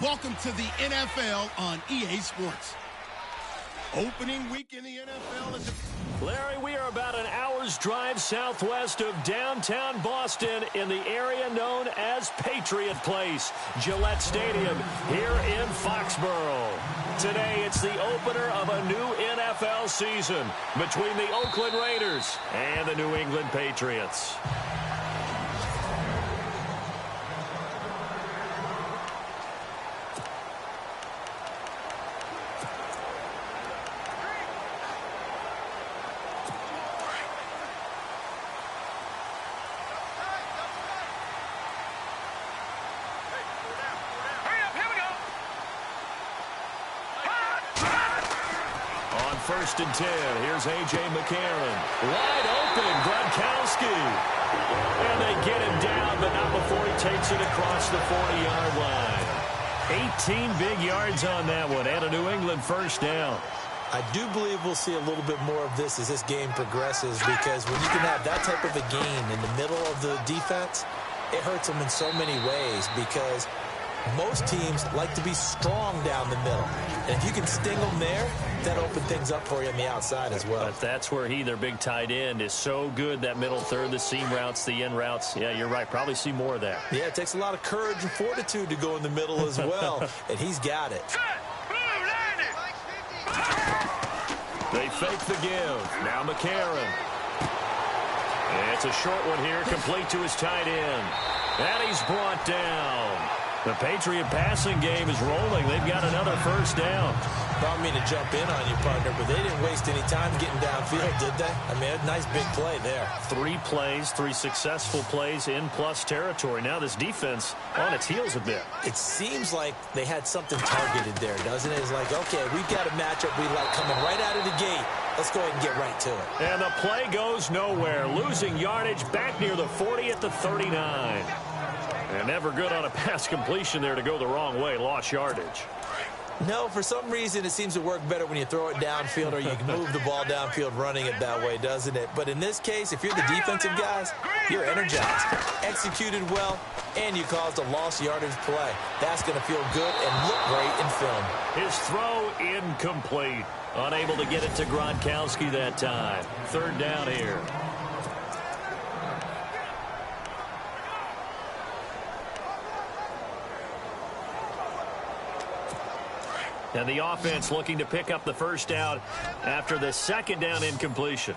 Welcome to the NFL on EA Sports. Opening week in the NFL is... Larry, we are about an hour's drive southwest of downtown Boston in the area known as Patriot Place, Gillette Stadium, here in Foxborough. Today, it's the opener of a new NFL season between the Oakland Raiders and the New England Patriots. First and 10. Here's A.J. McCarron. Wide open, Gronkowski. And they get him down, but not before he takes it across the 40-yard line. 18 big yards on that one, and a New England first down. I do believe we'll see a little bit more of this as this game progresses, because when you can have that type of a gain in the middle of the defense, it hurts them in so many ways, because most teams like to be strong down the middle. And if you can sting them there, that opens things up for you on the outside as well. But that's where their big tight end, is so good, that middle third, the seam routes, the end routes. Yeah, you're right. Probably see more of that. Yeah, it takes a lot of courage and fortitude to go in the middle as well, and he's got it. They fake the give. Now McCarron. And it's a short one here, complete to his tight end. And he's brought down. The Patriot passing game is rolling. They've got another first down. I don't mean to jump in on you, partner, but they didn't waste any time getting downfield, did they? I mean, a nice big play there. 3 plays, 3 successful plays in plus territory. Now this defense on its heels a bit. It seems like they had something targeted there, doesn't it? It's like, okay, we've got a matchup we like coming right out of the gate. Let's go ahead and get right to it. And the play goes nowhere. Losing yardage back near the 40 at the 39. And never good on a pass completion there to go the wrong way. Lost yardage. No, for some reason it seems to work better when you throw it downfield, or you can move the ball downfield running it that way, doesn't it? But in this case, if you're the defensive guys, you're energized, executed well, and you caused a lost yardage play. That's going to feel good and look great in film. His throw incomplete. Unable to get it to Gronkowski that time. Third down here. And the offense looking to pick up the first down after the second down incompletion.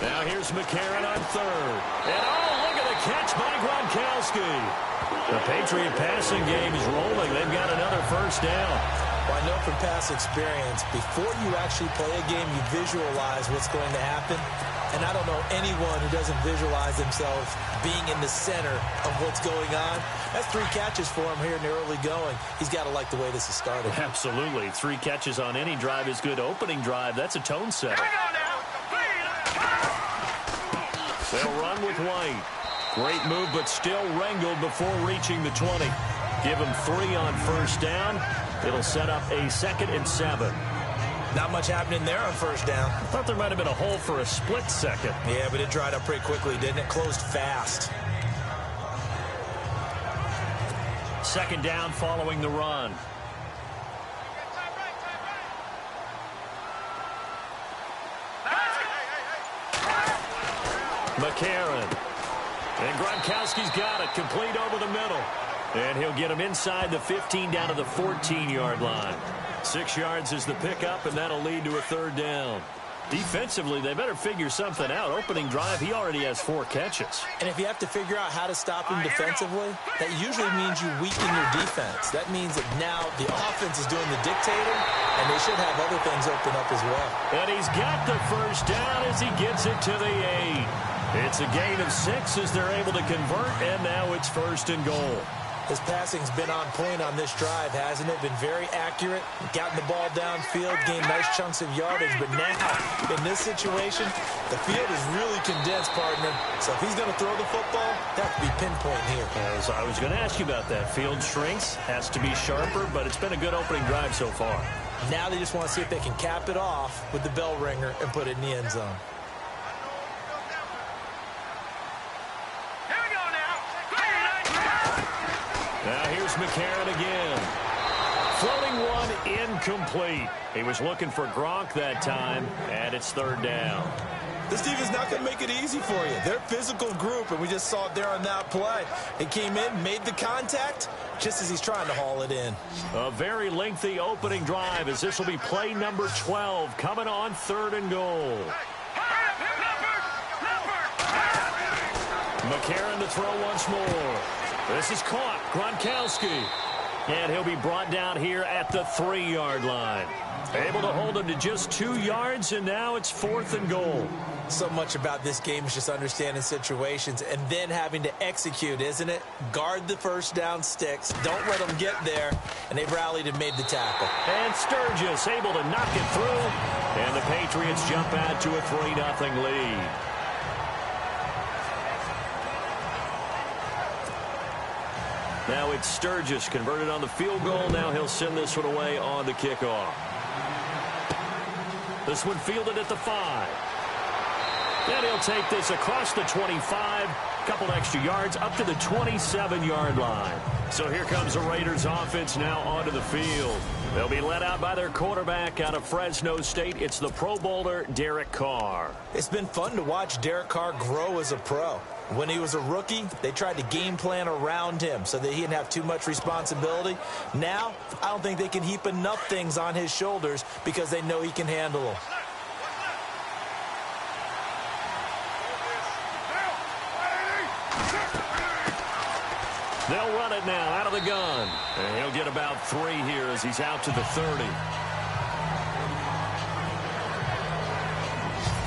Now here's McCarron on third. And oh, look at the catch by Gronkowski. The Patriot passing game is rolling. They've got another first down. Well, I know from past experience, before you actually play a game, you visualize what's going to happen. And I don't know anyone who doesn't visualize themselves being in the center of what's going on. That's 3 catches for him here in the early going. He's got to like the way this is started. Absolutely. 3 catches on any drive is good. Opening drive, that's a tone setter. They'll run with White. Great move, but still wrangled before reaching the 20. Give him 3 on first down. It'll set up a 2nd and 7. Not much happening there on first down. I thought there might have been a hole for a split second. Yeah, but it dried up pretty quickly, didn't it? Closed fast. 2nd down following the run. McCarron. And Gronkowski's got it. Complete over the middle. And he'll get him inside the 15 down to the 14-yard line. 6 yards is the pickup, and that'll lead to a third down. Defensively, they better figure something out. Opening drive, he already has 4 catches. And if you have to figure out how to stop him defensively, that usually means you weaken your defense. That means that now the offense is doing the dictating, and they should have other things open up as well. And he's got the first down as he gets it to the 8. It's a gain of 6 as they're able to convert, and now it's 1st and goal. His passing's been on point on this drive, hasn't it? Been very accurate, gotten the ball downfield, gained nice chunks of yardage. But now, in this situation, the field is really condensed, partner. So if he's going to throw the football, that could be pinpoint here. As I was going to ask you about that. Field shrinks, has to be sharper, but it's been a good opening drive so far. Now they just want to see if they can cap it off with the bell ringer and put it in the end zone. Here's McCarron again. Floating one, incomplete. He was looking for Gronk that time, and it's third down. This defense not going to make it easy for you. They're a physical group, and we just saw it there on that play. He came in, made the contact, just as he's trying to haul it in. A very lengthy opening drive, as this will be play number 12, coming on third and goal. McCarron to throw once more. This is caught. Gronkowski. And he'll be brought down here at the 3-yard line. Able to hold him to just 2 yards, and now it's fourth and goal. So much about this game is just understanding situations and then having to execute, isn't it? Guard the first down sticks. Don't let them get there. And they've rallied and made the tackle. And Sturgis able to knock it through. And the Patriots jump out to a 3-0 lead. Now it's Sturgis converted on the field goal. Now he'll send this one away on the kickoff. This one fielded at the 5. Then he'll take this across the 25. Couple extra yards up to the 27-yard line. So here comes the Raiders offense now onto the field. They'll be led out by their quarterback out of Fresno State. It's the Pro Bowler, Derek Carr. It's been fun to watch Derek Carr grow as a pro. When he was a rookie, they tried to game plan around him so that he didn't have too much responsibility. Now, I don't think they can heap enough things on his shoulders because they know he can handle them. They'll run it now out of the gun. And he'll get about 3 here as he's out to the 30.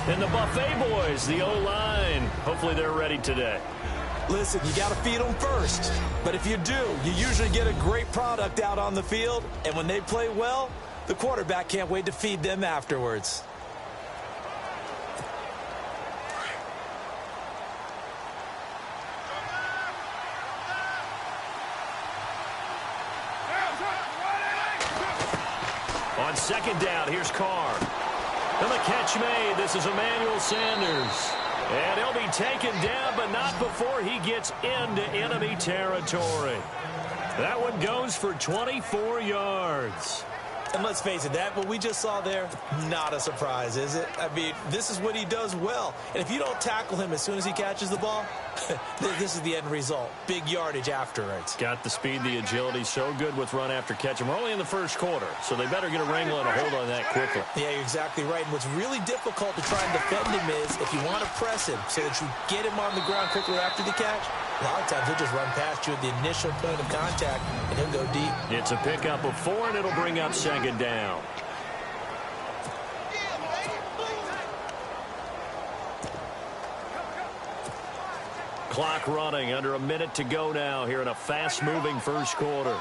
And the Buffet boys, the O-line, hopefully they're ready today. Listen, you got to feed them first. But if you do, you usually get a great product out on the field. And when they play well, the quarterback can't wait to feed them afterwards. On second down, here's Carr. And the catch made. This is Emmanuel Sanders. And he'll be taken down, but not before he gets into enemy territory. That one goes for 24 yards. And let's face it, that what we just saw there, not a surprise, is it? I mean, this is what he does well. And if you don't tackle him as soon as he catches the ball, this is the end result. Big yardage afterwards. Got the speed, the agility, so good with run after catch. And we're only in the first quarter, so they better get a wrangle and a hold on that quickly. Yeah, you're exactly right. And what's really difficult to try and defend him is if you want to press him so that you get him on the ground quickly after the catch, a lot of times he'll just run past you at the initial point of contact, and he'll go deep. It's a pickup of 4, and it'll bring up second down. Clock running, under a minute to go now here in a fast-moving first quarter.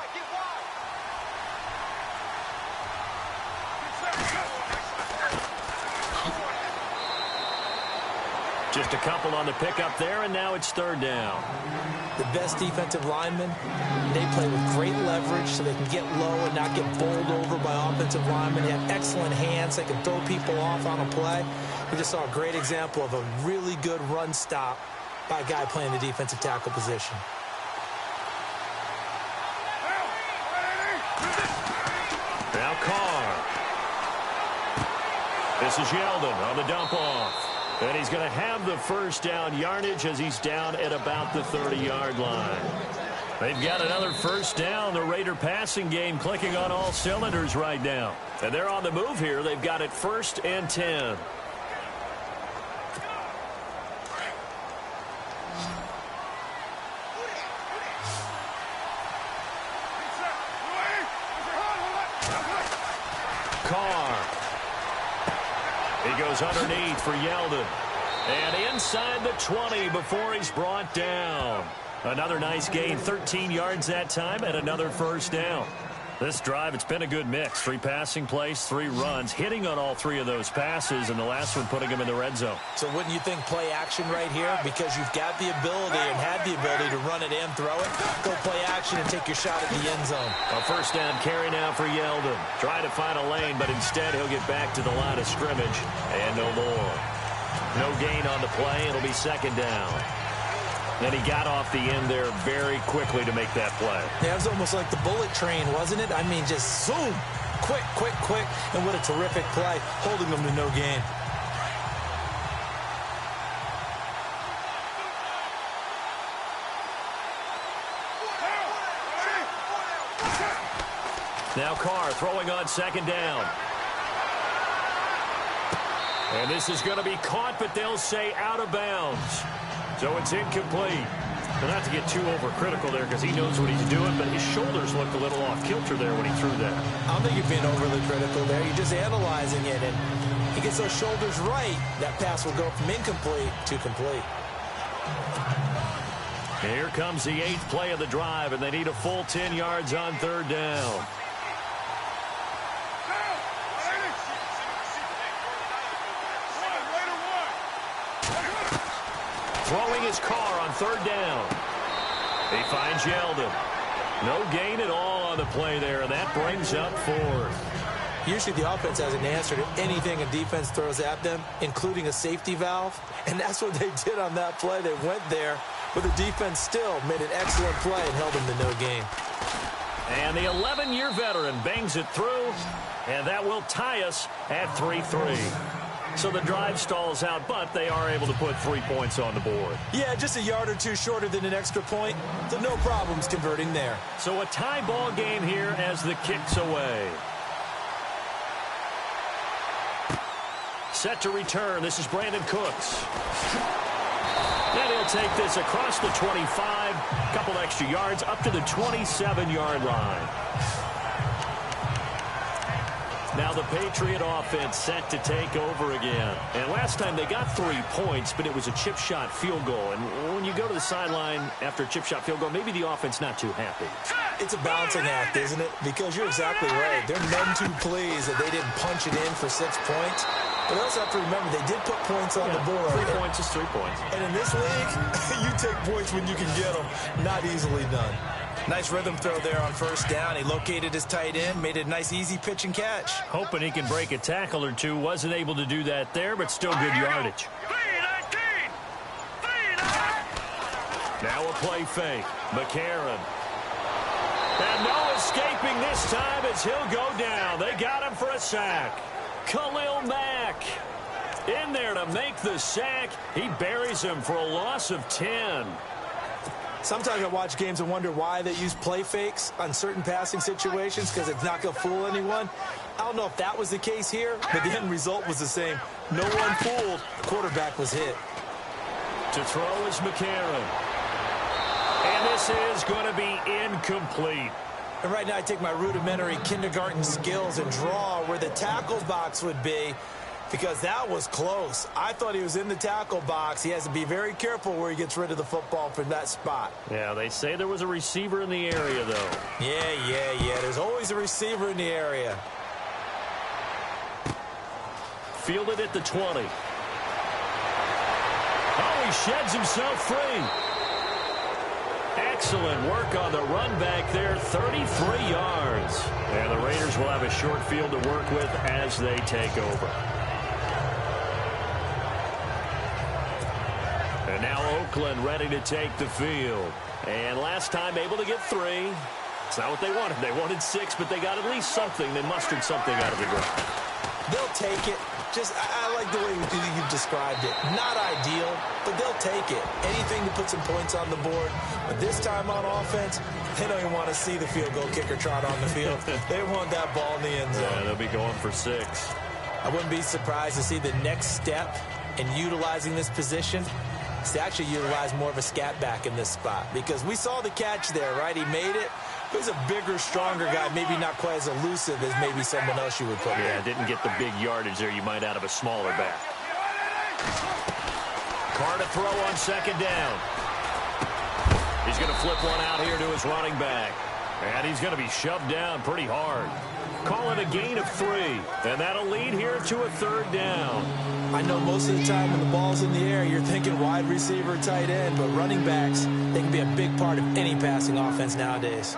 Just a couple on the pickup there, and now it's third down. The best defensive linemen, they play with great leverage so they can get low and not get bowled over by offensive linemen. They have excellent hands. They can throw people off on a play. We just saw a great example of a really good run stop by a guy playing the defensive tackle position. Now Carr. This is Yeldon on the dump off. And he's going to have the first down yardage as he's down at about the 30-yard line. They've got another first down. The Raider passing game clicking on all cylinders right now. And they're on the move here. They've got it 1st and 10. Carr. He goes underneath for Yeldon. And inside the 20 before he's brought down. Another nice gain, 13 yards that time, and another first down. This drive, it's been a good mix. 3 passing plays, 3 runs, hitting on all 3 of those passes, and the last one putting him in the red zone. So wouldn't you think play action right here? Because you've got the ability and had the ability to run it and throw it. Go play action and take your shot at the end zone. A first down carry now for Yeldon. Trying to find a lane, but instead he'll get back to the line of scrimmage, and no more. No gain on the play. It'll be second down. And he got off the end there very quickly to make that play. Yeah, it was almost like the bullet train, wasn't it? I mean, just zoom. Quick, quick, quick. And what a terrific play, holding them to no gain. Now Carr throwing on second down. And this is going to be caught, but they'll say out of bounds. So it's incomplete. But not to get too overcritical there because he knows what he's doing, but his shoulders looked a little off kilter there when he threw that. I don't think you're being overly critical there. You're just analyzing it, and he gets those shoulders right. That pass will go from incomplete to complete. Here comes the 8th play of the drive, and they need a full 10 yards on third down. Throwing his Carr on third down. He finds Yeldon. No gain at all on the play there, and that brings up 4th. Usually the offense has an answer to anything a defense throws at them, including a safety valve, and that's what they did on that play. They went there, but the defense still made an excellent play and held them to no gain. And the 11-year veteran bangs it through, and that will tie us at 3-3. So the drive stalls out, but they are able to put 3 points on the board. Yeah, just a yard or two shorter than an extra point, so no problems converting there. So a tie ball game here as the kick's away. Set to return. This is Brandon Cooks. And he'll take this across the 25, a couple extra yards up to the 27-yard line. Now the Patriot offense set to take over again. And last time they got 3 points, but it was a chip shot field goal. And when you go to the sideline after a chip shot field goal, maybe the offense not too happy. It's a balancing act, isn't it? Because you're exactly right. They're none too pleased that they didn't punch it in for 6 points. But also have to remember, they did put points on the board. 3 points is 3 points. And in this league, you take points when you can get them. Not easily done. Nice rhythm throw there on first down. He located his tight end, made a nice easy pitch and catch. Hoping he can break a tackle or two. Wasn't able to do that there, but still good yardage. Now a play fake. McCarron. And no escaping this time as he'll go down. They got him for a sack. Khalil Mack in there to make the sack. He buries him for a loss of 10. Sometimes I watch games and wonder why they use play fakes on certain passing situations because it's not going to fool anyone. I don't know if that was the case here, but the end result was the same. No one fooled. The quarterback was hit. To throw is McCarron. And this is going to be incomplete. And right now I take my rudimentary kindergarten skills and draw where the tackle box would be, because that was close. I thought he was in the tackle box. He has to be very careful where he gets rid of the football from that spot. Yeah, they say there was a receiver in the area, though. Yeah. There's always a receiver in the area. Fielded at the 20. Oh, he sheds himself free. Excellent work on the run back there, 33 yards. And the Raiders will have a short field to work with as they take over. And now Oakland ready to take the field. And last time able to get 3. It's not what they wanted. They wanted 6, but they got at least something. They mustered something out of the ground. They'll take it. I like the way you described it. Not ideal, but they'll take it. Anything to put some points on the board. But this time on offense, they don't even want to see the field goal kicker trot on the field. They want that ball in the end zone. Yeah, they'll be going for 6. I wouldn't be surprised to see the next step in utilizing this position is to actually utilize more of a scat back in this spot. Because we saw the catch there, right? He made it. He's a bigger, stronger guy, maybe not quite as elusive as maybe someone else you would put there. Yeah, didn't get the big yardage there you might out of a smaller back. Carr to throw on second down. He's going to flip one out here to his running back. And he's going to be shoved down pretty hard. Call it a gain of 3. And that'll lead here to a third down. I know most of the time when the ball's in the air, you're thinking wide receiver, tight end, but running backs, they can be a big part of any passing offense nowadays.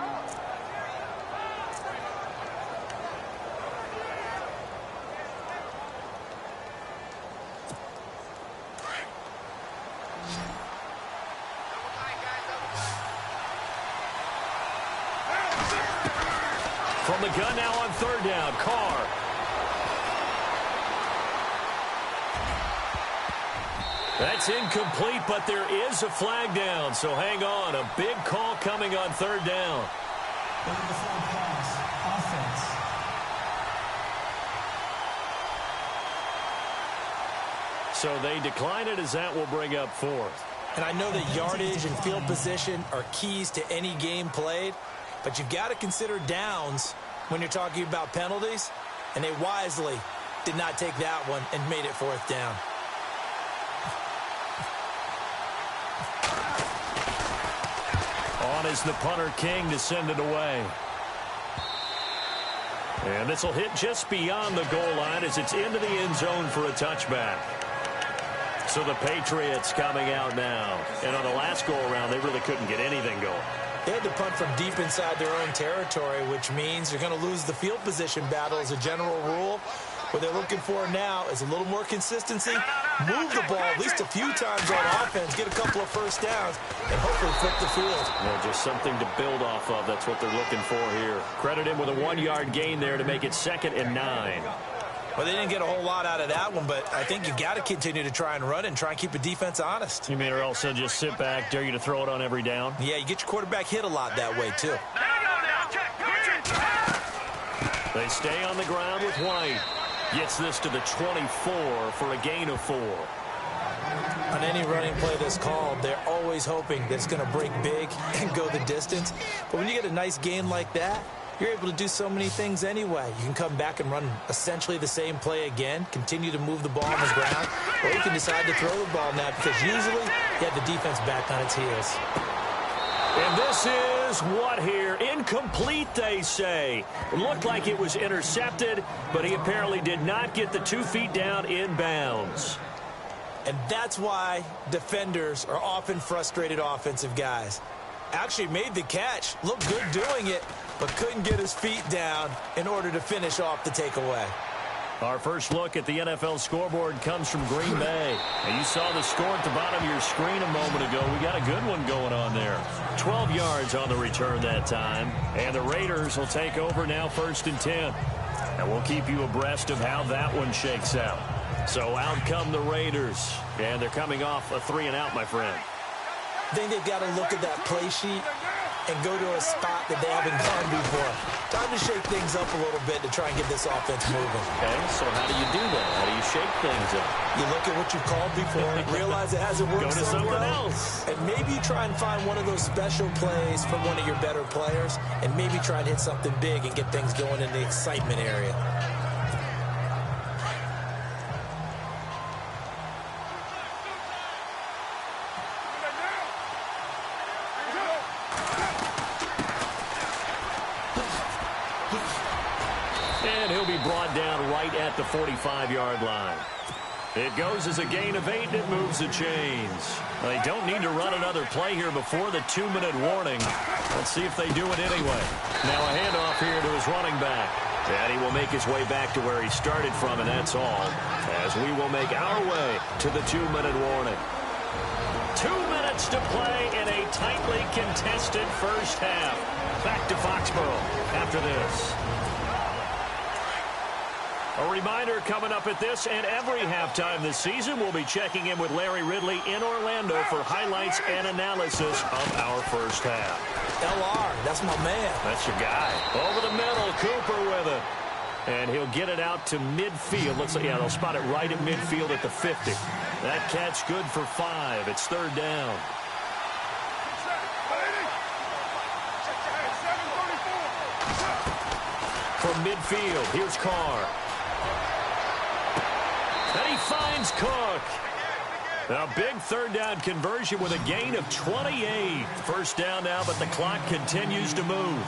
From the gun now on third down, Carr. That's incomplete, but there is a flag down, so hang on. A big call coming on third down. So they decline it as that will bring up fourth. And I know that yardage and field position are keys to any game played, but you've got to consider downs when you're talking about penalties, and they wisely did not take that one and made it fourth down. On is the punter, King, to send it away. And this will hit just beyond the goal line as it's into the end zone for a touchback. So the Patriots coming out now. And on the last go-around, they really couldn't get anything going. They had to punt from deep inside their own territory, which means you're going to lose the field position battle as a general rule. What they're looking for now is a little more consistency, move the ball at least a few times on offense, get a couple of first downs, and hopefully flip the field. Well, just something to build off of. That's what they're looking for here. Credit him with a 1-yard gain there to make it 2nd and 9. Well, they didn't get a whole lot out of that one, but I think you've got to continue to try and run and try and keep the defense honest. You mean or else just sit back, dare you to throw it on every down? Yeah, you get your quarterback hit a lot that way, too. They stay on the ground with White. Gets this to the 24 for a gain of 4. On any running play that's called, they're always hoping that it's going to break big and go the distance. But when you get a nice gain like that, you're able to do so many things anyway. You can come back and run essentially the same play again, continue to move the ball on the ground, or you can decide to throw the ball now because usually you have the defense back on its heels. And this is what here? Incomplete, they say. It looked like it was intercepted, but he apparently did not get the 2 feet down in bounds. And that's why defenders are often frustrated offensive guys. Actually made the catch, looked good doing it, but couldn't get his feet down in order to finish off the takeaway. Our first look at the NFL scoreboard comes from Green Bay. And you saw the score at the bottom of your screen a moment ago. We got a good one going on there. 12 yards on the return that time. And the Raiders will take over now 1st and 10. And we'll keep you abreast of how that one shakes out. So out come the Raiders. And they're coming off a 3-and-out, my friend. I think they've got to look at that play sheet and go to a spot that they haven't gone before. Time to shake things up a little bit to try and get this offense moving. Okay, so how do you do that? How do you shake things up? You look at what you've called before, realize it hasn't worked go to somewhere something else. And maybe you try and find one of those special plays from one of your better players, and maybe try and hit something big and get things going in the excitement area. And he'll be brought down right at the 45-yard line. It goes as a gain of 8, and it moves the chains. They don't need to run another play here before the 2-minute warning. Let's see if they do it anyway. Now a handoff here to his running back. And he will make his way back to where he started from, and that's all. As we will make our way to the 2-minute warning. 2 minutes to play in a tightly contested first half. Back to Foxborough after this. A reminder coming up at this and every halftime this season, we'll be checking in with Larry Ridley in Orlando for highlights and analysis of our first half. LR, that's my man. That's your guy. Over the middle, Cooper with it. And he'll get it out to midfield. Looks like, yeah, they'll spot it right at midfield at the 50. That catch good for 5. It's 3rd down. From midfield, here's Carr. And he finds Cook. A big 3rd down conversion with a gain of 28. First down now, but the clock continues to move.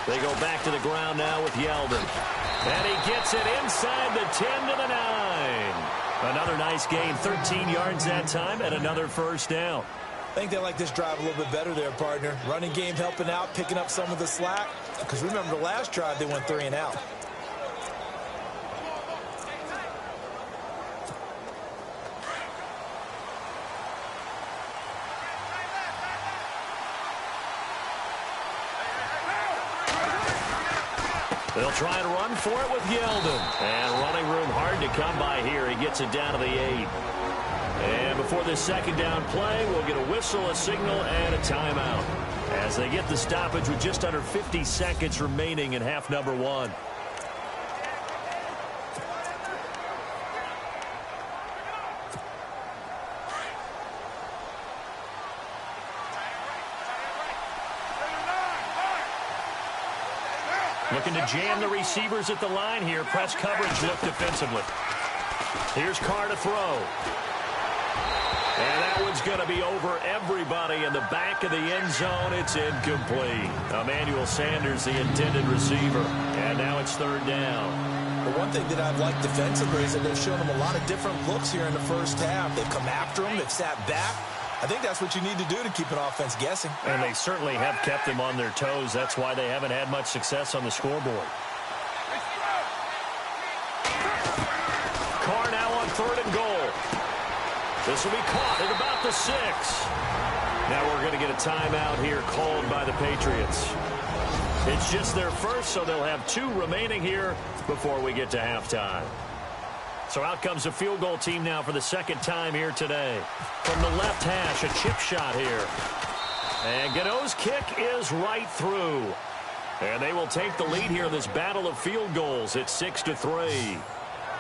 They go back to the ground now with Yeldon. And he gets it inside the 10 to the 9. Another nice gain, 13 yards that time, and another first down. I think they like this drive a little bit better there, partner. Running game helping out, picking up some of the slack. Because remember the last drive, they went 3-and-out. They'll try and run for it with Yeldon. And running room hard to come by here. He gets it down to the 8. And before this second down play, we'll get a whistle, a signal, and a timeout as they get the stoppage with just under 50 seconds remaining in half number 1. Looking to jam the receivers at the line here. Press coverage look defensively. Here's Carr to throw. And that one's going to be over everybody in the back of the end zone. It's incomplete. Emmanuel Sanders, the intended receiver. And now it's third down. The one thing that I've liked defensively is that they've shown him a lot of different looks here in the first half. They've come after him. They've sat back. I think that's what you need to do to keep an offense guessing. And they certainly have kept them on their toes. That's why they haven't had much success on the scoreboard. Carr now on 3rd and goal. This will be caught at about the 6. Now we're going to get a timeout here called by the Patriots. It's just their first, so they'll have 2 remaining here before we get to halftime. So out comes the field goal team now for the second time here today. From the left hash, a chip shot here. And Gano's kick is right through. And they will take the lead here in this battle of field goals. It's 6-3.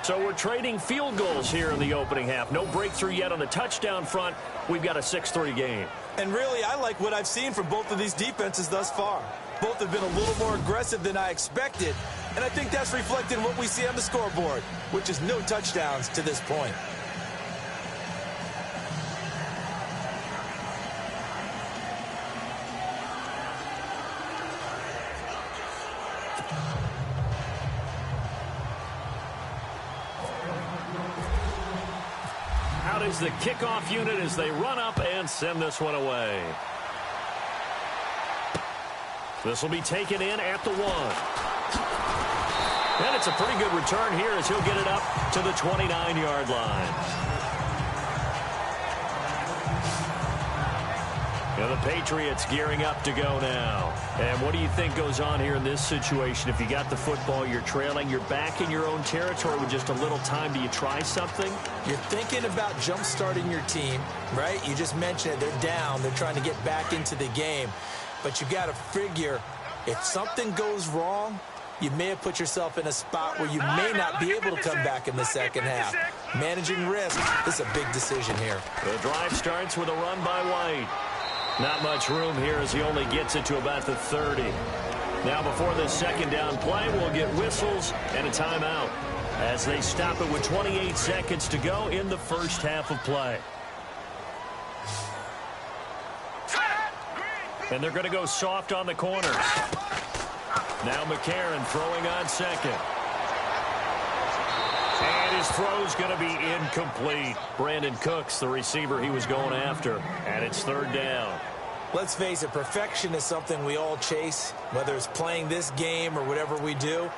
So we're trading field goals here in the opening half. No breakthrough yet on the touchdown front. We've got a 6-3 game. And really, I like what I've seen from both of these defenses thus far. Both have been a little more aggressive than I expected. And I think that's reflected in what we see on the scoreboard, which is no touchdowns to this point. Out is the kickoff unit as they run up and send this one away. This will be taken in at the 1. And it's a pretty good return here as he'll get it up to the 29-yard line. And the Patriots gearing up to go now. And what do you think goes on here in this situation? If you got the football, you're trailing, you're back in your own territory with just a little time. Do you try something? You're thinking about jump-starting your team, right? You just mentioned it. They're down. They're trying to get back into the game. But you got to figure if something goes wrong, you may have put yourself in a spot where you may not be able to come back in the second half. Managing risk is a big decision here. The drive starts with a run by White. Not much room here as he only gets it to about the 30. Now before this second down play, we'll get whistles and a timeout as they stop it with 28 seconds to go in the first half of play. And they're going to go soft on the corners. Now McCarron throwing on second. And his throw's going to be incomplete. Brandon Cooks, the receiver he was going after. And it's third down. Let's face it, perfection is something we all chase, whether it's playing this game or whatever we do.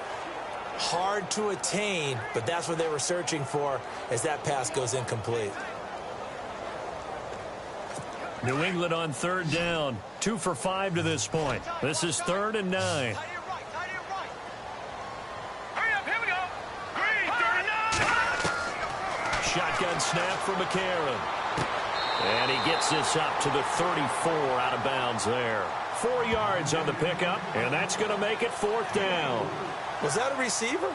Hard to attain, but that's what they were searching for as that pass goes incomplete. New England on third down. 2 for 5 to this point. This is 3rd and 9. Shotgun snap from McCarron. And he gets this up to the 34 out of bounds there. 4 yards on the pickup, and that's going to make it 4th down. Was that a receiver?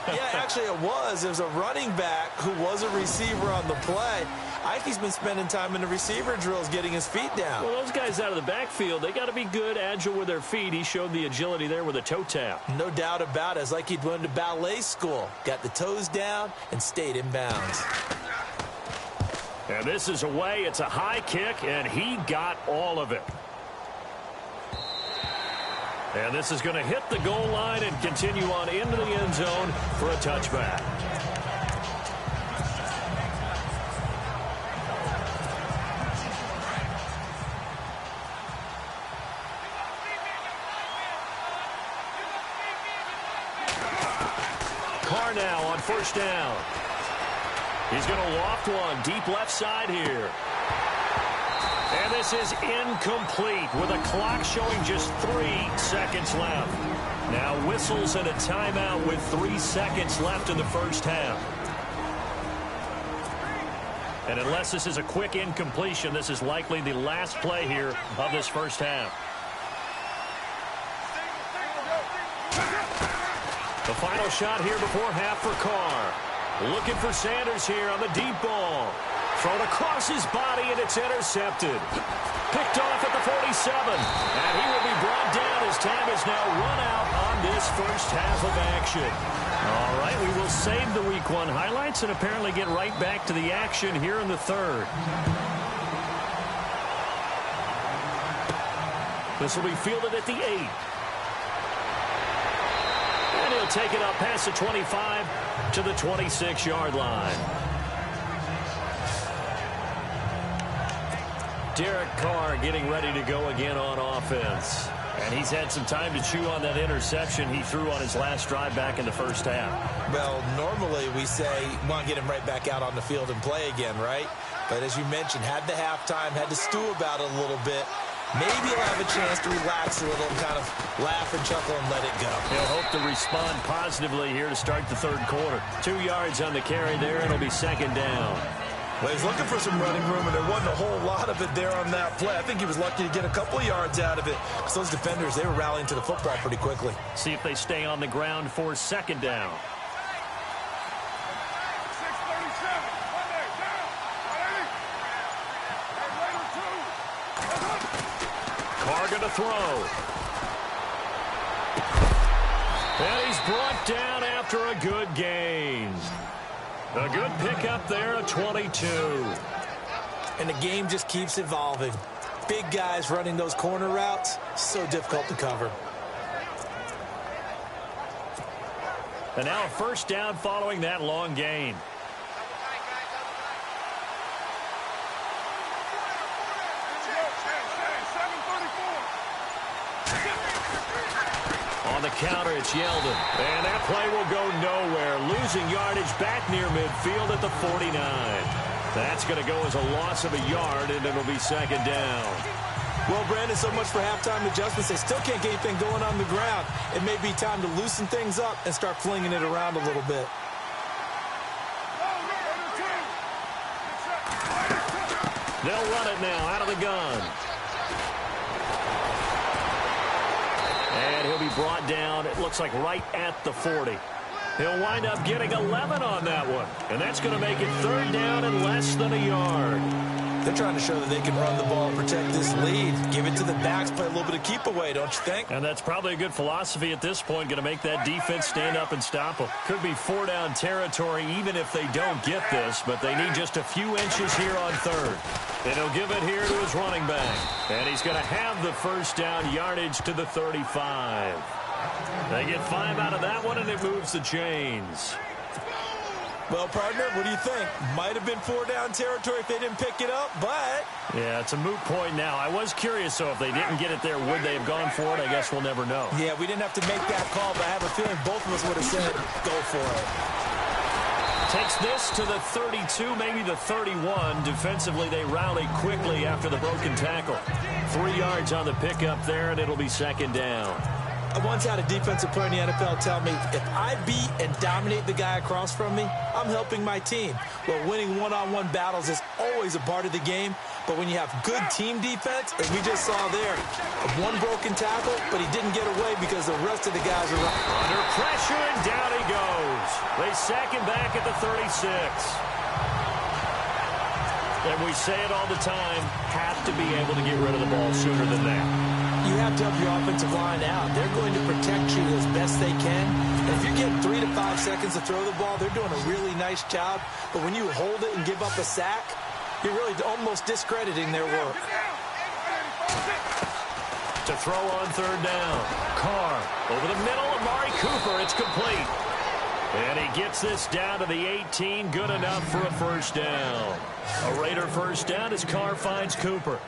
Yeah, actually it was. There's a running back who was a receiver on the play. I think he's been spending time in the receiver drills getting his feet down. Well, those guys out of the backfield, they got to be good, agile with their feet. He showed the agility there with a toe tap. No doubt about it. It's like he'd went to ballet school. Got the toes down and stayed in bounds. And this is away. It's a high kick, and he got all of it. And this is going to hit the goal line and continue on into the end zone for a touchback. Carr now on first down. He's going to loft one deep left side here. And this is incomplete with a clock showing just 3 seconds left. Now whistles and a timeout with 3 seconds left in the first half. And unless this is a quick incompletion, this is likely the last play here of this first half. The final shot here before half for Carr. Looking for Sanders here on the deep ball. Thrown across his body, and it's intercepted. Picked off at the 47. And he will be brought down as time is now run out on this first half of action. All right, we will save the Week 1 highlights and apparently get right back to the action here in the third. This will be fielded at the 8. And he'll take it up past the 25 to the 26-yard line. Derek Carr getting ready to go again on offense. And he's had some time to chew on that interception he threw on his last drive back in the first half. Well, normally we say we want to get him right back out on the field and play again, right? But as you mentioned, had the halftime, had to stew about it a little bit. Maybe he'll have a chance to relax a little and kind of laugh and chuckle and let it go. He'll hope to respond positively here to start the third quarter. 2 yards on the carry there, and it'll be second down. Well, he's looking for some running room, and there wasn't a whole lot of it there on that play. I think he was lucky to get a couple of yards out of it, because those defenders, they were rallying to the football pretty quickly. See if they stay on the ground for second down. Carr going to throw. And he's brought down after a good gain. A good pickup there, a 22. And the game just keeps evolving. Big guys running those corner routes, so difficult to cover. And now a first down following that long gain. On the counter, it's Yeldon. And that play will go nowhere. Losing yardage back near midfield at the 49. That's going to go as a loss of a yard, and it'll be second down. Well, Brandon, so much for halftime adjustments. They still can't get anything going on the ground. It may be time to loosen things up and start flinging it around a little bit. They'll run it now out of the gun. And he'll be brought down, it looks like right at the 40. He'll wind up getting 11 on that one. And that's going to make it third down and less than a yard. They're trying to show that they can run the ball and protect this lead. Give it to the backs, play a little bit of keep away, don't you think? And that's probably a good philosophy at this point, going to make that defense stand up and stop them. Could be 4-down territory even if they don't get this, but they need just a few inches here on third. And he'll give it here to his running back. And he's going to have the first down yardage to the 35. They get 5 out of that one, and it moves the chains. Well, partner, what do you think? Might have been 4-down territory if they didn't pick it up, but... Yeah, it's a moot point now. I was curious, so if they didn't get it there, would they have gone for it? I guess we'll never know. Yeah, we didn't have to make that call, but I have a feeling both of us would have said, go for it. Takes this to the 32, maybe the 31. Defensively, they rally quickly after the broken tackle. 3 yards on the pickup there, and it'll be second down. I once had a defensive player in the NFL tell me, if I beat and dominate the guy across from me, I'm helping my team. Well, winning one-on-one battles is always a part of the game, but when you have good team defense, as we just saw there, one broken tackle, but he didn't get away because the rest of the guys are under pressure, and down he goes. They sack him back at the 36. And we say it all the time, have to be able to get rid of the ball sooner than that. You have to help your offensive line out. They're going to protect you as best they can. And if you're getting 3 to 5 seconds to throw the ball, they're doing a really nice job. But when you hold it and give up a sack, you're really almost discrediting their work. To throw on third down. Carr over the middle. Amari Cooper. It's complete. And he gets this down to the 18. Good enough for a first down. A Raider first down as Carr finds Cooper.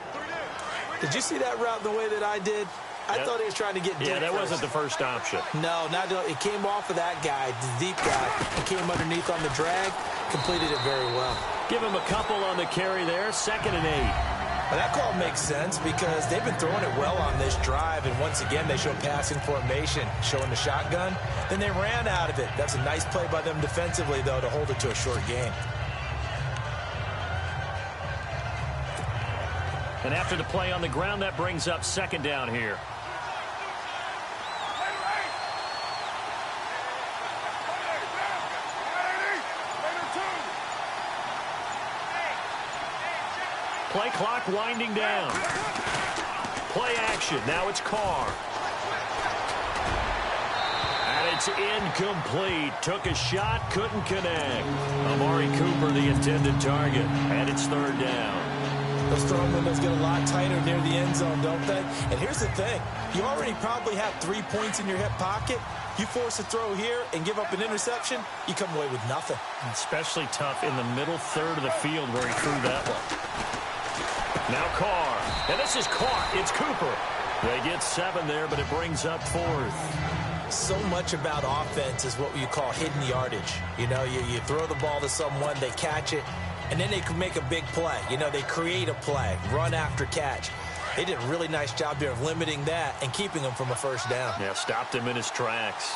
Did you see that route the way that I did? I thought he was trying to get deep. Yeah, that first. wasn't the first option. No, it came off of that guy, the deep guy. He came underneath on the drag, completed it very well. Give him a couple on the carry there. 2nd and 8. Well, that call makes sense because they've been throwing it well on this drive, and once again, they show passing formation, showing the shotgun. Then they ran out of it. That's a nice play by them defensively, though, to hold it to a short gain. And after the play on the ground, that brings up second down here. Play clock winding down. Play action. Now it's Carr. And it's incomplete. Took a shot, couldn't connect. Amari Cooper, the intended target. And it's third down. Those throwing windows get a lot tighter near the end zone, don't they? And here's the thing. You already probably have 3 points in your hip pocket. You force a throw here and give up an interception, you come away with nothing. Especially tough in the middle third of the field where he threw that one. Now Carr. And this is caught. It's Cooper. They get 7 there, but it brings up fourth. So much about offense is what you call hidden yardage. You know, you throw the ball to someone, they catch it, and then they can make a big play. You know, they create a play, run after catch. They did a really nice job there of limiting that and keeping him from a first down. Yeah, stopped him in his tracks.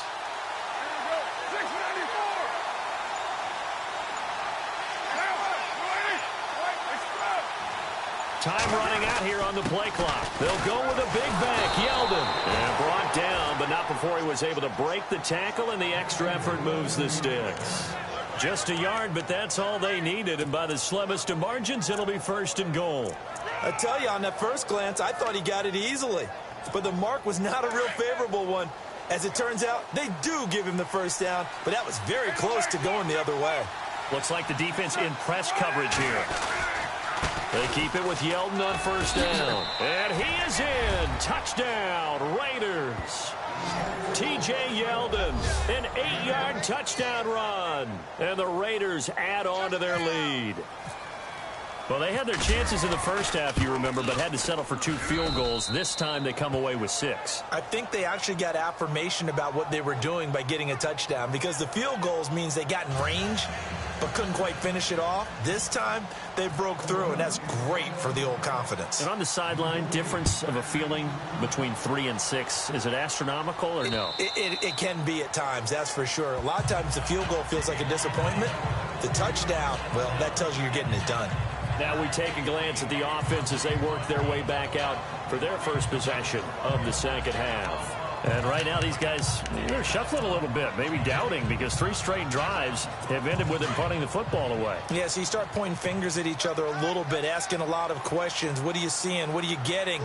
Time running out here on the play clock. They'll go with a big bank. Yeldon. And brought down, but not before he was able to break the tackle, and the extra effort moves the sticks. Just a yard, but that's all they needed, and by the slimmest of margins, it'll be first and goal. I tell you, on that first glance, I thought he got it easily. But the mark was not a real favorable one. As it turns out, they do give him the first down, but that was very close to going the other way. Looks like the defense in press coverage here. They keep it with Yeldon on first down. And he is in. Touchdown, Raiders. T.J. Yeldon, an 8-yard touchdown run. And the Raiders add on to their lead. Well, they had their chances in the first half, you remember, but had to settle for 2 field goals. This time they come away with 6. I think they actually got affirmation about what they were doing by getting a touchdown, because the field goals means they got in range but couldn't quite finish it off. This time they broke through, and that's great for the old confidence. And on the sideline, difference of a feeling between 3 and 6, is it astronomical or no? It can be at times, that's for sure. A lot of times the field goal feels like a disappointment. The touchdown, well, that tells you you're getting it done. Now we take a glance at the offense as they work their way back out for their first possession of the second half. And right now these guys, they're shuffling a little bit, maybe doubting, because 3 straight drives have ended with them punting the football away. Yeah, so you start pointing fingers at each other a little bit, asking a lot of questions. What are you seeing? What are you getting?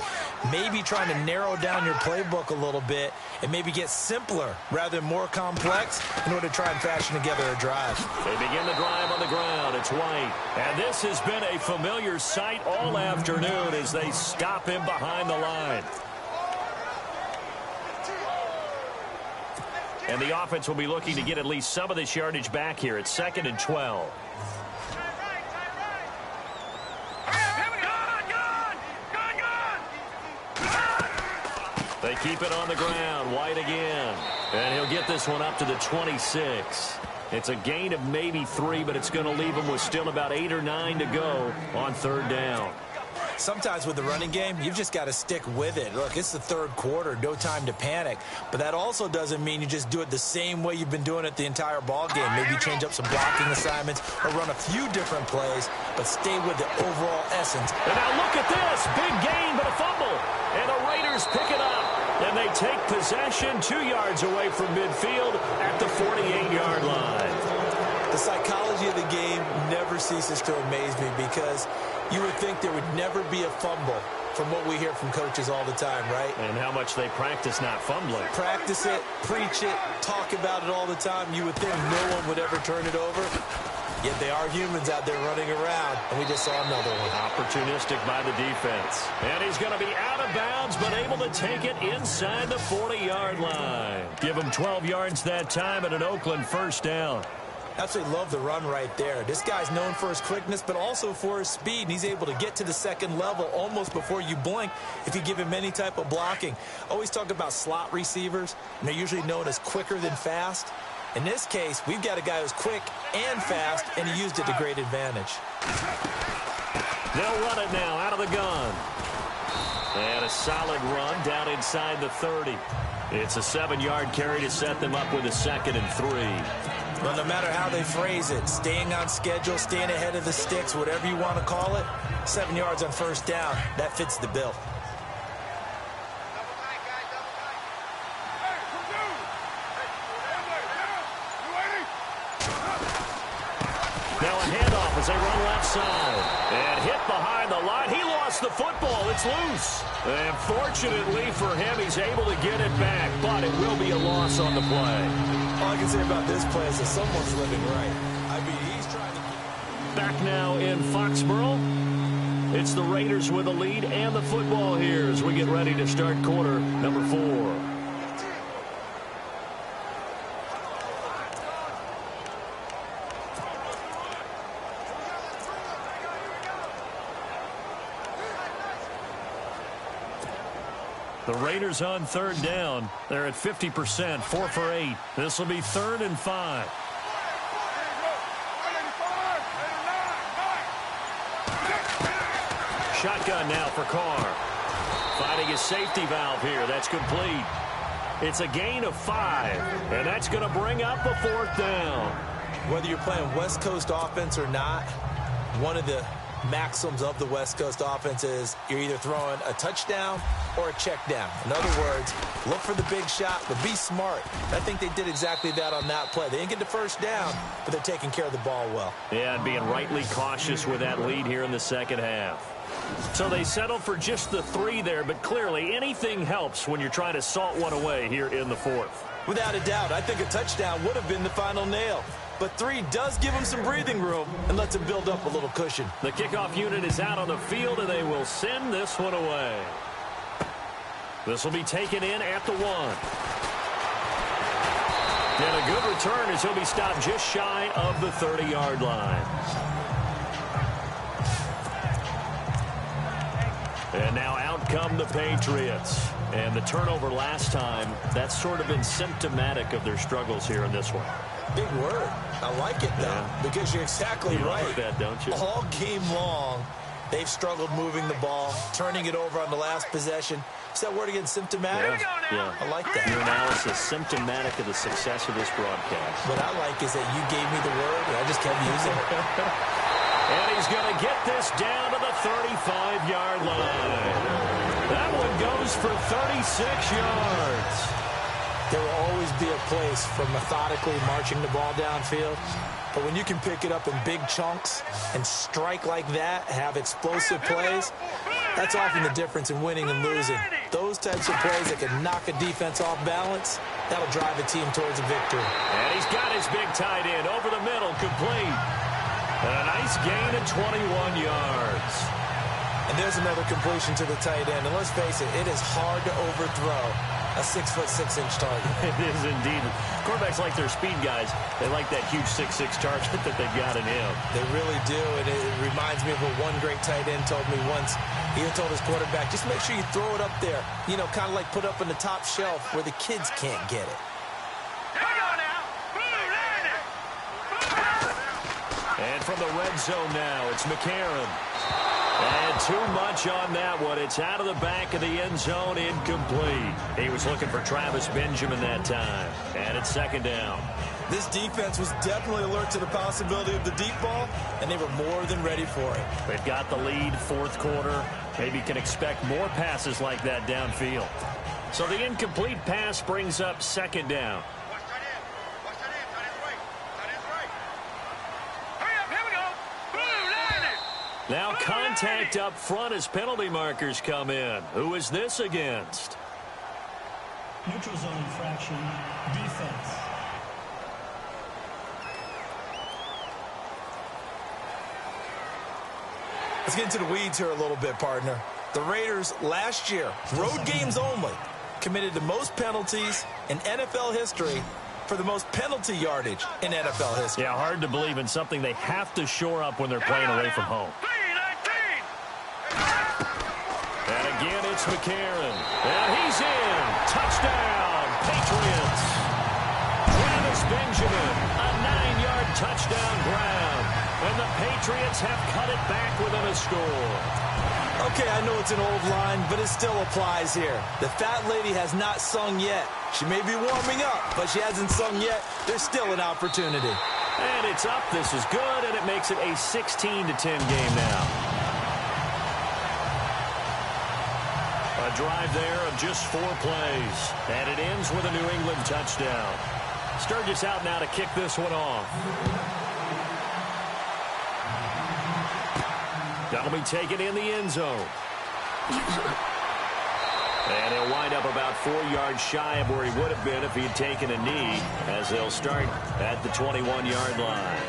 Maybe trying to narrow down your playbook a little bit and maybe get simpler rather than more complex in order to try and fashion together a drive. They begin the drive on the ground. It's White. And this has been a familiar sight all afternoon as they stop him behind the line. And the offense will be looking to get at least some of this yardage back here. It's 2nd and 12. They keep it on the ground. White again. And he'll get this one up to the 26. It's a gain of maybe 3, but it's going to leave him with still about 8 or 9 to go on third down. Sometimes with the running game, you've just got to stick with it. Look, it's the third quarter, no time to panic. But that also doesn't mean you just do it the same way you've been doing it the entire ball game. Maybe change up some blocking assignments or run a few different plays, but stay with the overall essence. And now look at this. Big gain, but a fumble. And the Raiders pick it up. And they take possession 2 yards away from midfield at the 48-yard line. The psychology of the game never ceases to amaze me, because you would think there would never be a fumble from what we hear from coaches all the time, right? And how much they practice not fumbling. Practice it, preach it, talk about it all the time. You would think no one would ever turn it over. Yet they are humans out there running around, and we just saw another one. Opportunistic by the defense. And he's going to be out of bounds, but able to take it inside the 40-yard line. Give him 12 yards that time and an Oakland first down. Absolutely love the run right there. This guy's known for his quickness, but also for his speed. And he's able to get to the second level almost before you blink if you give him any type of blocking. Always talk about slot receivers, and they're usually known as quicker than fast. In this case, we've got a guy who's quick and fast, and he used it to great advantage. They'll run it now out of the gun. And a solid run down inside the 30. It's a 7-yard carry to set them up with a 2nd and 3. Well, no matter how they phrase it, staying on schedule, staying ahead of the sticks, whatever you want to call it, 7 yards on first down, that fits the bill. Now a handoff as they run left side. And hit behind the line. He lost the football. It's loose. And fortunately for him, he's able to get it back. But it will be a loss on the play. All I can say about this play is that someone's living right. I mean, he's trying to... Back now in Foxborough. It's the Raiders with a lead and the football here as we get ready to start quarter number 4. The Raiders on 3rd down. They're at 50%, 4 for 8. This will be 3rd and 5. Shotgun now for Carr. Finding his safety valve here. That's complete. It's a gain of 5, and that's going to bring up a 4th down. Whether you're playing West Coast offense or not, one of the maxims of the West Coast offense is you're either throwing a touchdown or a check down. In other words, look for the big shot, but be smart. I think they did exactly that on that play. They didn't get the first down, but they're taking care of the ball well. Yeah, and being rightly cautious with that lead here in the second half. So they settle for just the 3 there, but clearly anything helps when you're trying to salt one away here in the 4th. Without a doubt, I think a touchdown would have been the final nail. But 3 does give him some breathing room and lets him build up a little cushion. The kickoff unit is out on the field, and they will send this one away. This will be taken in at the 1. And a good return as he'll be stopped just shy of the 30-yard line. And now out come the Patriots. And the turnover last time, that's sort of been symptomatic of their struggles here in this one. Big word. I like it, though, because you're exactly right. Like that, don't you? All game long, they've struggled moving the ball, turning it over on the last possession. Is that word again, symptomatic? Yeah. I like that. Your analysis, symptomatic of the success of this broadcast. What I like is that you gave me the word, and I just kept using it. And he's going to get this down to the 35-yard line. That one goes for 36 yards. There will always be a place for methodically marching the ball downfield. But when you can pick it up in big chunks and strike like that, have explosive plays, that's often the difference in winning and losing. Those types of plays that can knock a defense off balance, that'll drive a team towards a victory. And he's got his big tight end over the middle, complete. And a nice gain of 21 yards. And there's another completion to the tight end. And let's face it, it is hard to overthrow a 6'6" target. It is indeed. Quarterbacks like their speed guys. They like that huge 6'6" target that they've got in him. They really do, and it reminds me of what one great tight end told me once. He told his quarterback, just make sure you throw it up there. You know, kind of like put up on the top shelf where the kids can't get it. And from the red zone now, it's McCarron. And too much on that one. It's out of the back of the end zone, incomplete. He was looking for Travis Benjamin that time. And it's 2nd down. This defense was definitely alert to the possibility of the deep ball, and they were more than ready for it. They've got the lead, 4th quarter. Maybe can expect more passes like that downfield. So the incomplete pass brings up 2nd down. Now contact up front as penalty markers come in. Who is this against? Neutral zone infraction, defense. Let's get into the weeds here a little bit, partner. The Raiders last year, road games only, committed the most penalties in NFL history for the most penalty yardage in NFL history. Yeah, hard to believe in something they have to shore up when they're playing away from home. And again, it's McCarron. And he's in. Touchdown, Patriots. Travis Benjamin, a 9-yard touchdown grab. And the Patriots have cut it back within a score. Okay, I know it's an old line, but it still applies here. The fat lady has not sung yet. She may be warming up, but she hasn't sung yet. There's still an opportunity. And it's up. This is good, and it makes it a 16-10 game now. A drive there of just 4 plays, and it ends with a New England touchdown. Sturgis out now to kick this one off. That'll be taken in the end zone. And he'll wind up about 4 yards shy of where he would have been if he had taken a knee, as they'll start at the 21-yard line.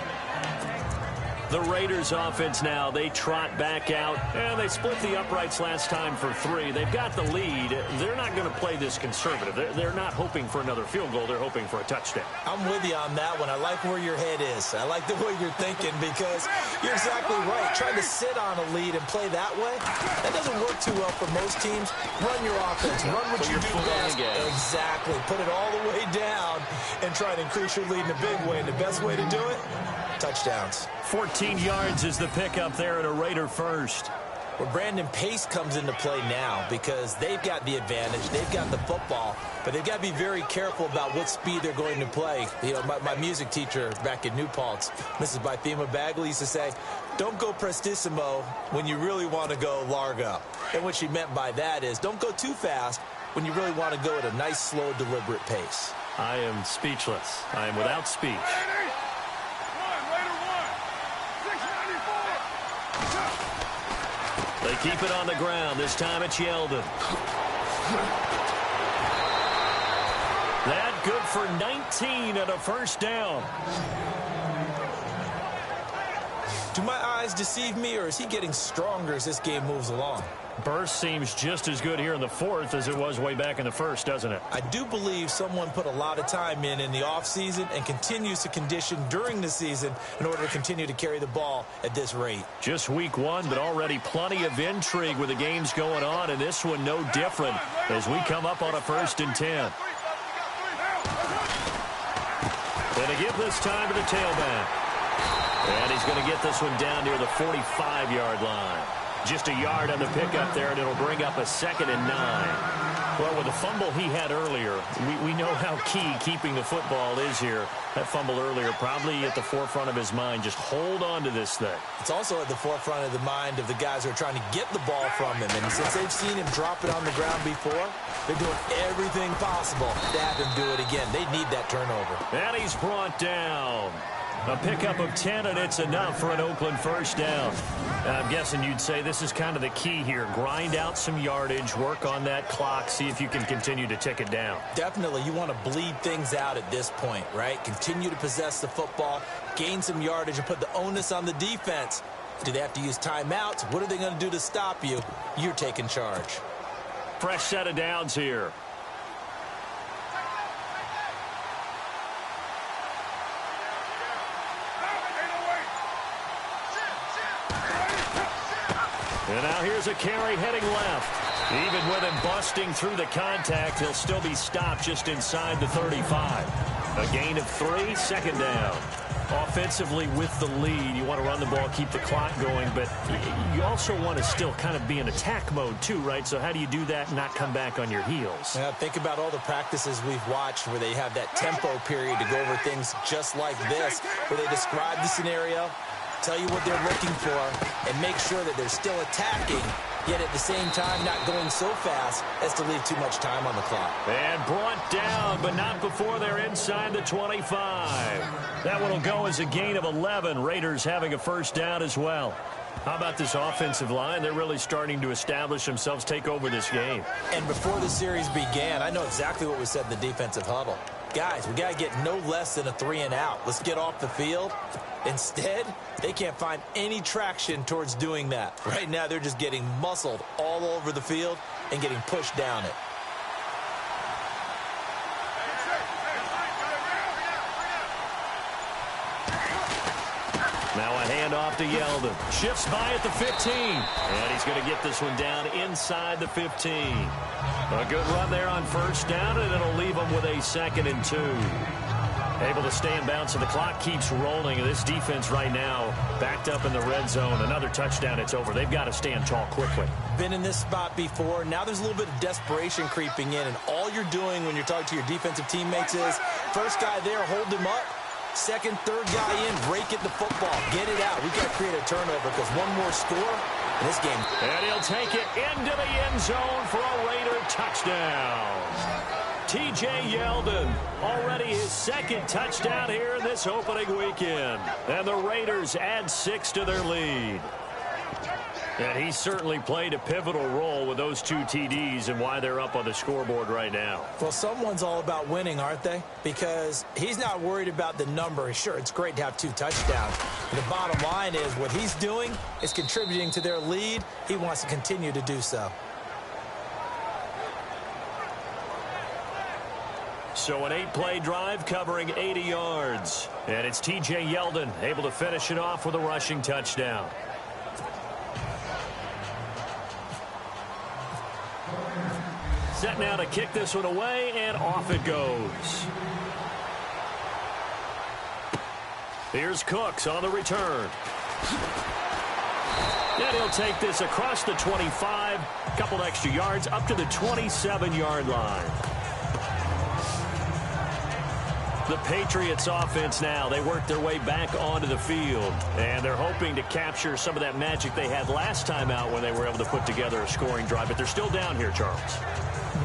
The Raiders offense now, they trot back out, and they split the uprights last time for 3. They've got the lead. They're not going to play this conservative. They're not hoping for another field goal. They're hoping for a touchdown. I'm with you on that one. I like where your head is. I like the way you're thinking because you're exactly right. Trying to sit on a lead and play that way, that doesn't work too well for most teams. Run your offense. Run what you do best. Exactly. Put it all the way down and try to increase your lead in a big way. And the best way to do it, touchdowns. 14 yards is the pickup there at a Raider first. Well, Brandon Pace comes into play now because they've got the advantage. They've got the football, but they've got to be very careful about what speed they're going to play. You know, my music teacher back in New Paltz, Mrs. Bythema Bagley, used to say, don't go prestissimo when you really want to go largo. And what she meant by that is don't go too fast when you really want to go at a nice, slow, deliberate pace. I am speechless. I am without speech. They keep it on the ground. This time it's Yeldon. That good for 19 and a first down. Do my eyes deceive me, or is he getting stronger as this game moves along? Burst seems just as good here in the fourth as it was way back in the first, doesn't it? I do believe someone put a lot of time in the offseason and continues to condition during the season in order to continue to carry the ball at this rate. Just week 1, but already plenty of intrigue with the games going on, and this one no different as we come up on a 1st and 10. Going to give this time to the tailback. And he's going to get this one down near the 45-yard line. Just a yard on the pickup there, and it'll bring up a 2nd and 9. Well, with the fumble he had earlier, we know how key keeping the football is here. That fumble earlier probably at the forefront of his mind. Just hold on to this thing. It's also at the forefront of the mind of the guys who are trying to get the ball from him. And since they've seen him drop it on the ground before, they're doing everything possible to have him do it again. They need that turnover. And he's brought down. A pickup of 10, and it's enough for an Oakland first down. I'm guessing you'd say this is kind of the key here. Grind out some yardage, work on that clock, see if you can continue to tick it down. Definitely. You want to bleed things out at this point, right? Continue to possess the football, gain some yardage, and put the onus on the defense. Do they have to use timeouts? What are they going to do to stop you? You're taking charge. Fresh set of downs here. And now here's a carry heading left. Even with him busting through the contact, he'll still be stopped just inside the 35. A gain of 3, 2nd down. Offensively with the lead, you want to run the ball, keep the clock going, but you also want to still kind of be in attack mode too, right? So how do you do that and not come back on your heels? Yeah, think about all the practices we've watched where they have that tempo period to go over things just like this, where they describe the scenario, tell you what they're looking for, and make sure that they're still attacking, yet at the same time not going so fast as to leave too much time on the clock. And brought down, but not before they're inside the 25. That one will go as a gain of 11. Raiders having a first down as well. How about this offensive line? They're really starting to establish themselves, take over this game. And before the series began, I know exactly what was said in the defensive huddle. Guys, we got to get no less than a 3 and out. Let's get off the field. Instead, they can't find any traction towards doing that. Right now, they're just getting muscled all over the field and getting pushed down it. Now a handoff to Yeldon. Shifts by at the 15. And he's going to get this one down inside the 15. A good run there on first down, and it'll leave him with a 2nd and 2. Able to stay in bounds, so the clock keeps rolling. And this defense right now backed up in the red zone. Another touchdown, it's over. They've got to stand tall quickly. Been in this spot before. Now there's a little bit of desperation creeping in, and all you're doing when you're talking to your defensive teammates is first guy there, hold him up. Second, third guy in, break at the football. Get it out. We've got to create a turnover because one more score in this game. And he'll take it into the end zone for a Raider touchdown. T.J. Yeldon, already his second touchdown here in this opening weekend. And the Raiders add 6 to their lead. And he certainly played a pivotal role with those 2 TDs and why they're up on the scoreboard right now. Well, someone's all about winning, aren't they? Because he's not worried about the number. Sure, it's great to have 2 touchdowns. The bottom line is what he's doing is contributing to their lead. He wants to continue to do so. So an 8-play drive covering 80 yards. And it's T.J. Yeldon able to finish it off with a rushing touchdown. Set now to kick this one away, and off it goes. Here's Cooks on the return. And he'll take this across the 25, a couple extra yards, up to the 27-yard line. The Patriots offense now, they work their way back onto the field, and they're hoping to capture some of that magic they had last time out when they were able to put together a scoring drive, but they're still down here, Charles.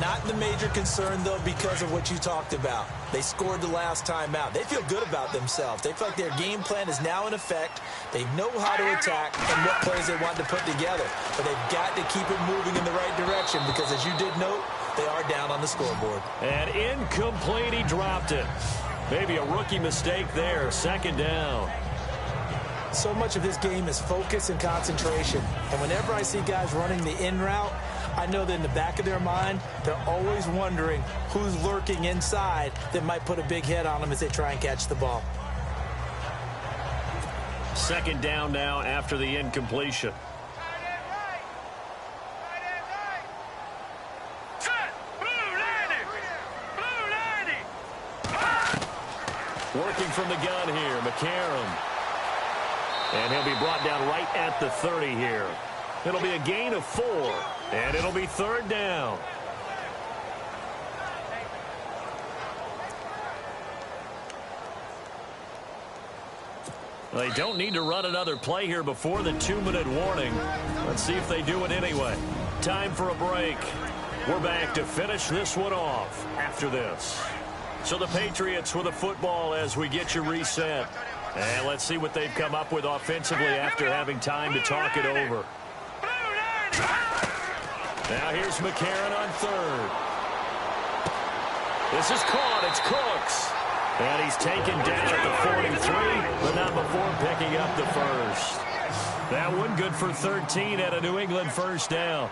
Not the major concern, though, because of what you talked about. They scored the last time out. They feel good about themselves. They feel like their game plan is now in effect. They know how to attack and what plays they want to put together. But they've got to keep it moving in the right direction because, as you did note, they are down on the scoreboard. And incomplete, he dropped it. Maybe a rookie mistake there, second down. So much of this game is focus and concentration. And whenever I see guys running the in route, I know that in the back of their mind, they're always wondering who's lurking inside that might put a big hit on them as they try and catch the ball. Second down now after the incompletion. Working from the gun here, McCarron. And he'll be brought down right at the 30 here. It'll be a gain of 4, and it'll be third down. They don't need to run another play here before the 2-minute warning. Let's see if they do it anyway. Time for a break. We're back to finish this one off after this. So the Patriots with a football as we get you reset. And let's see what they've come up with offensively after having time to talk it over. Now here's McCarron on third. This is caught. It's Cooks. And he's taken down at the 43, but not before picking up the first. That one good for 13 at a New England first down.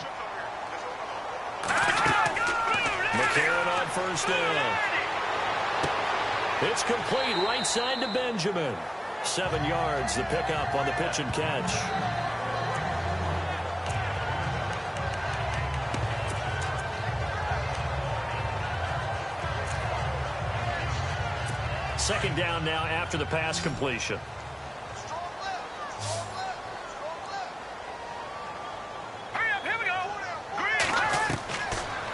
McCarron on first down. It's complete right side to Benjamin. 7 yards, the pickup on the pitch and catch. Second down now after the pass completion.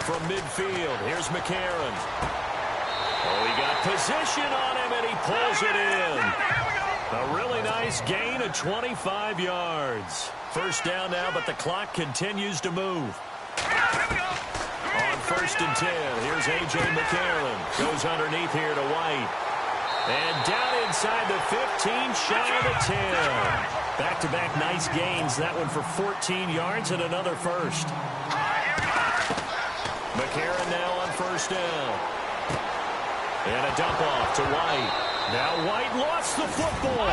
From midfield, here's McCarron. Oh, he got position on him, and he pulls it in. A really nice gain of 25 yards. First down now, but the clock continues to move. On first and 10, here's A.J. McCarron. Goes underneath here to White. And down inside the 15, shy of the 10. Back-to-back nice gains. That one for 14 yards and another first. McCarron now on first down. And a dump off to White. Now White lost the football.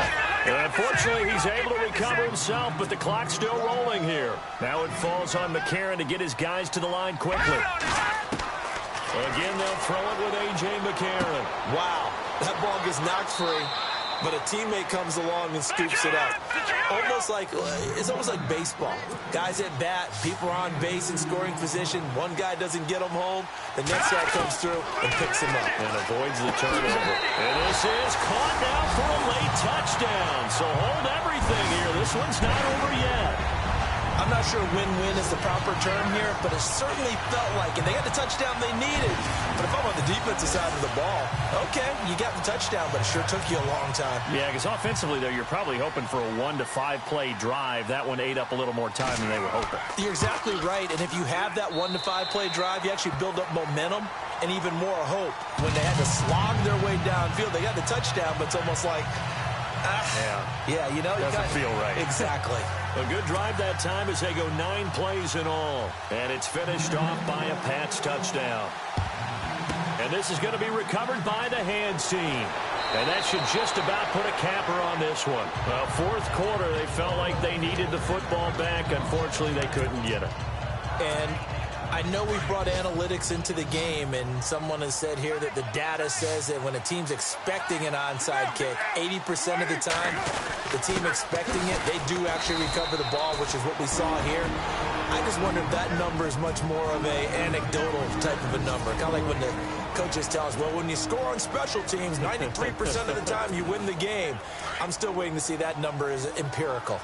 And unfortunately, he's able to recover himself, but the clock's still rolling here. Now it falls on McCarron to get his guys to the line quickly. Again, they'll throw it with A.J. McCarron. Wow, that ball gets knocked free. but a teammate comes along and scoops it up. It's almost like baseball. Guys at bat, people are on base in scoring position. One guy doesn't get them home. The next guy comes through and picks him up. And avoids the turnover. And this is caught now for a late touchdown. So hold everything here. This one's not over yet. I'm not sure win-win is the proper term here, but it certainly felt like it. They got the touchdown they needed. But if I'm on the defensive side of the ball, okay, you got the touchdown, but it sure took you a long time. Yeah, because offensively, though, you're probably hoping for a 1 to 5 play drive. That one ate up a little more time than they were hoping. You're exactly right, and if you have that 1 to 5 play drive, you actually build up momentum and even more hope. When they had to slog their way downfield, they got the touchdown, but it's almost like, yeah, you know, doesn't feel right. Exactly. A good drive that time as they go 9 plays in all. And it's finished off by a Pats touchdown. And this is going to be recovered by the hands team. And that should just about put a capper on this one. Well, fourth quarter, they felt like they needed the football back. Unfortunately, they couldn't get it. And I know we brought analytics into the game, and someone has said here that the data says that when a team's expecting an onside kick, 80% of the time, the team expecting it, they do actually recover the ball, which is what we saw here. I just wonder if that number is much more of a anecdotal type of a number. Kind of like when the coaches tell us, well, when you score on special teams, 93% of the time you win the game. I'm still waiting to see that number is empirical.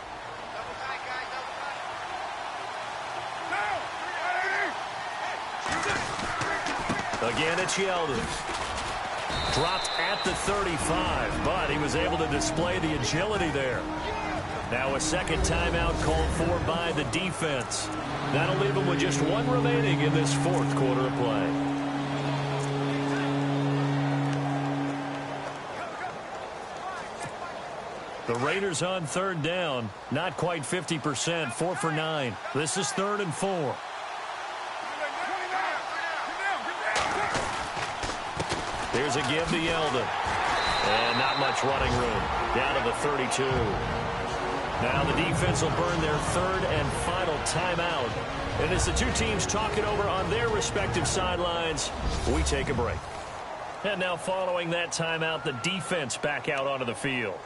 Again, it's Yeldon. Dropped at the 35, but he was able to display the agility there. Now a second timeout called for by the defense. That'll leave them with just 1 remaining in this fourth quarter of play. The Raiders on third down. Not quite 50%, 4 for 9. This is 3rd and 4. Here's a give to Yeldon. And not much running room. Down to the 32. Now the defense will burn their 3rd and final timeout. And as the two teams talk it over on their respective sidelines, we take a break. And now following that timeout, the defense back out onto the field.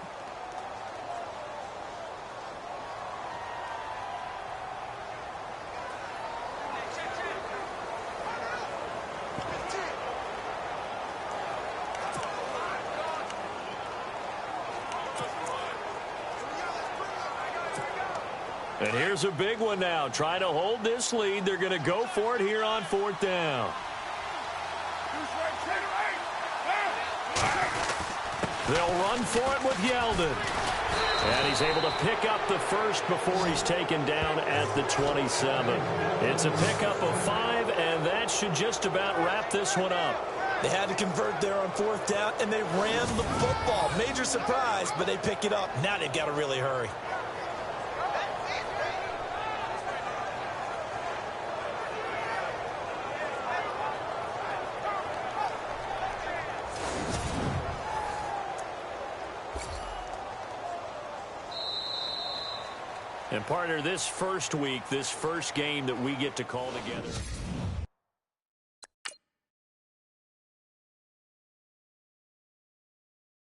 And here's a big one now. Trying to hold this lead. They're going to go for it here on 4th down. They'll run for it with Yeldon. And he's able to pick up the first before he's taken down at the 27. It's a pickup of 5, and that should just about wrap this one up. They had to convert there on 4th down, and they ran the football. Major surprise, but they pick it up. Now they've got to really hurry. And partner, this first week, this first game that we get to call together.